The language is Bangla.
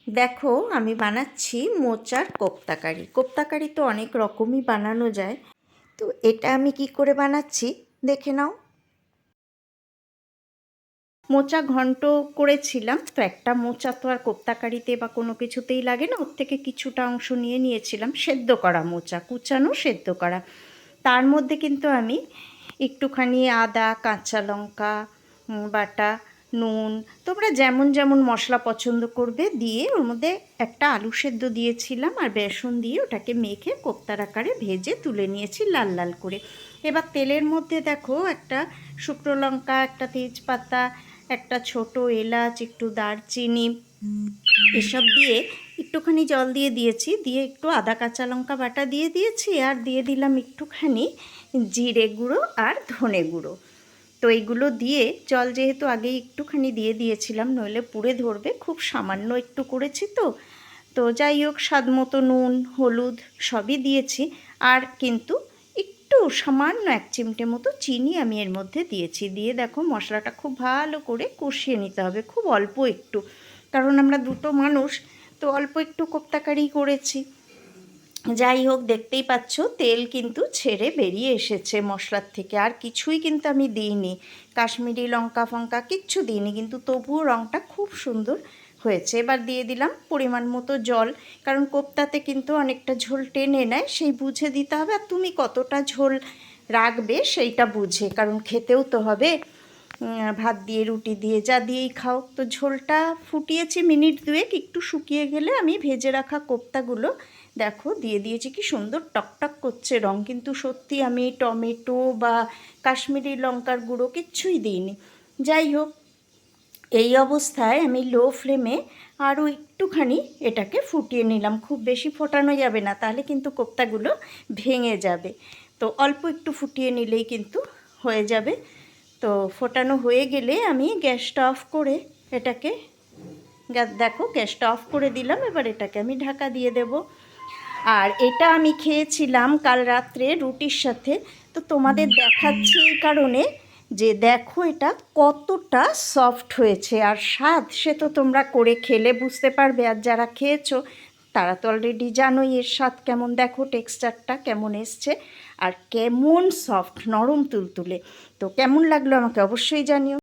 দেখো আমি বানাচ্ছি মোচার কোপ্তা কারি। কোপ্তা কারি তো অনেক রকমই বানানো যায়, তো এটা আমি কি করে বানাচ্ছি দেখে নাও। মোচা ঘন্ট করেছিলাম, তো একটা মোচা তো আর কোপ্তা কারিতে বা কোনো কিছুতেই লাগে না, ওর থেকে কিছুটা অংশ নিয়ে নিয়েছিলাম সেদ্ধ করা মোচা, কুচানো সেদ্ধ করা। তার মধ্যে কিন্তু আমি একটুখানি আদা, কাঁচা লঙ্কা বাটা, নুন, তোমরা যেমন যেমন মশলা পছন্দ করবে দিয়ে ওর মধ্যে একটা আলু সেদ্ধ দিয়েছিলাম আর বেসন দিয়ে ওটাকে মেখে কোপ্তার আকারে ভেজে তুলে নিয়েছি লাল লাল করে। এবার তেলের মধ্যে দেখো একটা শুকনো লঙ্কা, একটা তেজপাতা, একটা ছোট এলাচ, একটু দারচিনি এসব দিয়ে একটুখানি জল দিয়ে দিয়েছি, দিয়ে একটু আদা কাঁচা লঙ্কা বাটা দিয়ে দিয়েছি আর দিয়ে দিলাম একটুখানি জিরে গুঁড়ো আর ধনে গুঁড়ো। তো এইগুলো দিয়ে জল যেহেতু আগেই একটুখানি দিয়ে দিয়েছিলাম, নইলে পুড়ে ধরবে, খুব সামান্য একটু করেছি তো। তো যাই হোক, স্বাদ মতো নুন হলুদ সবই দিয়েছি, আর কিন্তু একটু সামান্য 1 চিমটে মতো চিনি আমি এর মধ্যে দিয়েছি। দিয়ে দেখো মশলাটা খুব ভালো করে কষিয়ে নিতে হবে, খুব অল্প একটু, কারণ আমরা দুটো মানুষ, তো অল্প একটু কোপ্তাকারি করেছি। যাই হোক, দেখতেই পাচ্ছ তেল কিন্তু ছেড়ে বেরিয়ে এসেছে মশলার থেকে, আর কিছুই কিন্তু আমি দিইনি, কাশ্মীরি লঙ্কা ফঙ্কা কিচ্ছু দিইনি, কিন্তু তবুও রঙটা খুব সুন্দর হয়েছে। এবার দিয়ে দিলাম পরিমাণ মতো জল, কারণ কোপ্তাতে কিন্তু অনেকটা ঝোল টেনে নেয়, সেই বুঝে দিতে হবে, আর তুমি কতটা ঝোল রাখবে সেইটা বুঝে, কারণ খেতেও তো হবে, ভাত দিয়ে রুটি দিয়ে যা দিয়েই খাও। তো ঝোলটা ফুটিয়েছি মিনিট 2, একটু শুকিয়ে গেলে আমি ভেজে রাখা কোপ্তাগুলো দেখো দিয়ে দিয়েছি, কি সুন্দর টকটক করছে রং, কিন্তু সত্যি আমি টমেটো বা কাশ্মীরি লঙ্কার গুঁড়ো কিচ্ছুই দিইনি। যাই হোক, এই অবস্থায় আমি লো ফ্লেমে আরও একটুখানি এটাকে ফুটিয়ে নিলাম, খুব বেশি ফোটানো যাবে না, তাহলে কিন্তু কোপ্তাগুলো ভেঙে যাবে, তো অল্প একটু ফুটিয়ে নিলেই কিন্তু হয়ে যাবে। তো ফোটানো হয়ে গেলে আমি গ্যাসটা অফ করে এটাকে, দেখো গ্যাসটা অফ করে দিলাম, এবার এটাকে আমি ঢাকা দিয়ে দেব। আর এটা আমি খেয়েছিলাম কাল রাত্রে রুটির সাথে, তো তোমাদের দেখাচ্ছি এই কারণে যে দেখো এটা কতটা সফট হয়েছে, আর স্বাদ সে তো তোমরা করে খেলে বুঝতে পারবে, আর যারা খেয়েছো তারা তো অলরেডি জানোই এর স্বাদ কেমন। দেখো টেক্সচারটা কেমন এসছে আর কেমন সফট নরম তুলতুলে। তো কেমন লাগলো আমাকে অবশ্যই জানিও।